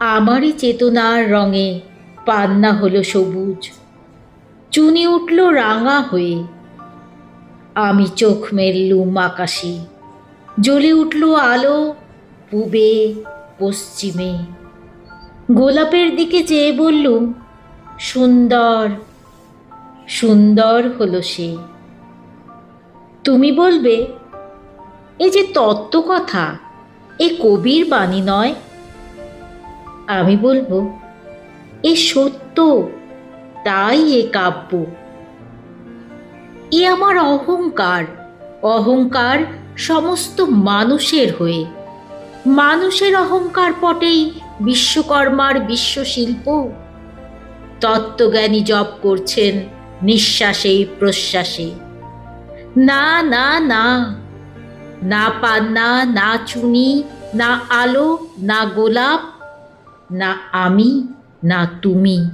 আমারই চেতনার রঙে পান্না হলো সবুজ, চুনি উঠল রাঙা হয়ে। আমি চোখ মেললুম আকাশে, জ্বলে উঠল আলো পূবে পশ্চিমে। গোলাপের দিকে চেয়ে বললুম, সুন্দর সুন্দর হলো সে। তুমি বলবে, এ যে তত্ত্বকথা, এ কবির বাণী নয়। আমি বলবো, এ সত্য, তাই এ কাব্য। এ আমার অহংকার, অহংকার সমস্ত মানুষের হয়ে। মানুষের অহংকার পটেই বিশ্বকর্মার বিশ্বশিল্প। তত্ত্বজ্ঞানী জপ করছেন নিঃশ্বাসে প্রশ্বাসে। না না না, না পান্না, না চুনি, না আলো, না গোলাপ, না আমি, না তুমি।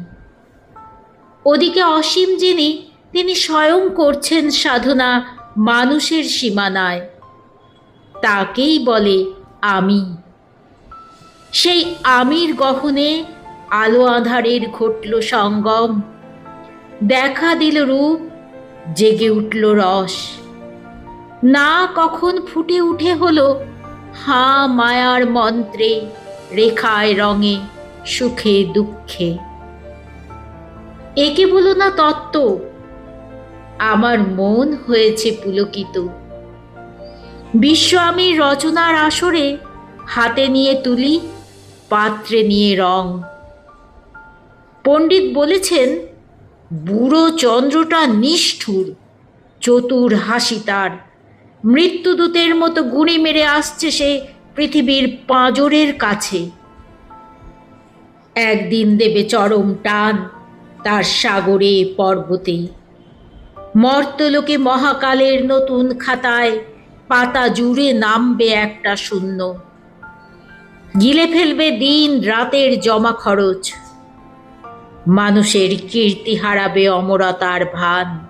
ওদিকে অসীম যিনি, তিনি স্বয়ং করছেন সাধনা মানুষের সীমানায়। তাকেই বলে আমি। সেই আমির গহনে আলো আঁধারের ঘটল সঙ্গম। দেখা দিল রূপ, জেগে উঠল রস। না কখন ফুটে উঠে হলো হাঁ মায়ার মন্ত্রে, রেখায় রঙে, সুখে দুঃখে। একে বলো না তত্ত্ব, আমার মন হয়েছে পুলকিত। বিশ্ব আমি রচনার আসরে হাতে নিয়ে তুলি, পাত্রে নিয়ে রং। পণ্ডিত বলেছেন, বুড়ো চন্দ্রটা নিষ্ঠুর, চতুর হাসি তার। মৃত্যুদূতের মতো গুঁড়ি মেরে আসছে সে পৃথিবীর পাঁজরের কাছে। একদিন দেবে চরম টান তার সাগরে পর্বতে। মর্তলোকে মহাকালের নতুন খাতায় পাতা জুড়ে নামবে একটা শূন্য। গিলে ফেলবে দিন রাতের জমা খরচ। মানুষের কীর্তি হারাবে অমরতার ভান।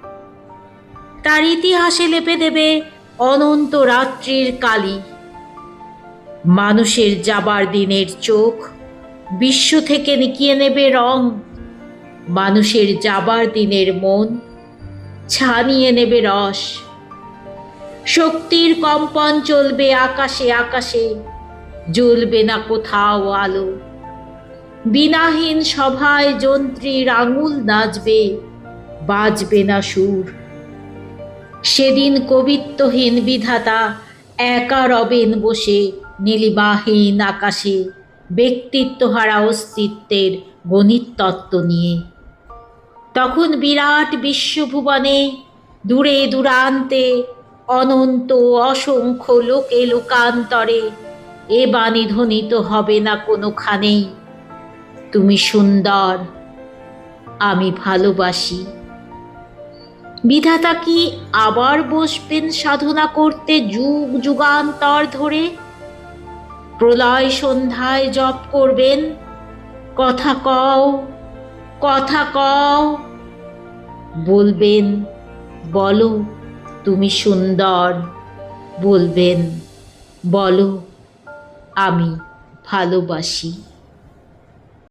তার ইতিহাসে লেপে দেবে অনন্ত রাত্রির কালি। মানুষের যাবার দিনের চোখ বিশ্ব থেকে নিকিয়ে নেবে রং। মানুষের যাবার দিনের মন ছানিয়ে নেবে রস। শক্তির কম্পন চলবে আকাশে আকাশে, জ্বলবে না কোথাও আলো। বিনাহীন সভায় যন্ত্রীর আঙুল নাচবে, বাজবে না সুর। সেদিন কবিত্বহীন বিধাতা একা রবেন বসে নীলিমাহীন আকাশে, ব্যক্তিত্বহারা অস্তিত্বের গণিত তত্ত্ব নিয়ে। তখন বিরাট বিশ্বভুবনে, দূরে দূরান্তে, অনন্ত অসংখ্য লোকে লোকান্তরে এ বাণী ধ্বনিত হবে না কোনোখানেই, তুমি সুন্দর, আমি ভালোবাসি। বিধাতা কি আবার বসবেন সাধনা করতে যুগ যুগান্তর ধরে? প্রলয় সন্ধ্যায় জপ করবেন, কথা কও, কথা কও। বলবেন, বলো তুমি সুন্দর। বলবেন, বলো আমি ভালোবাসি।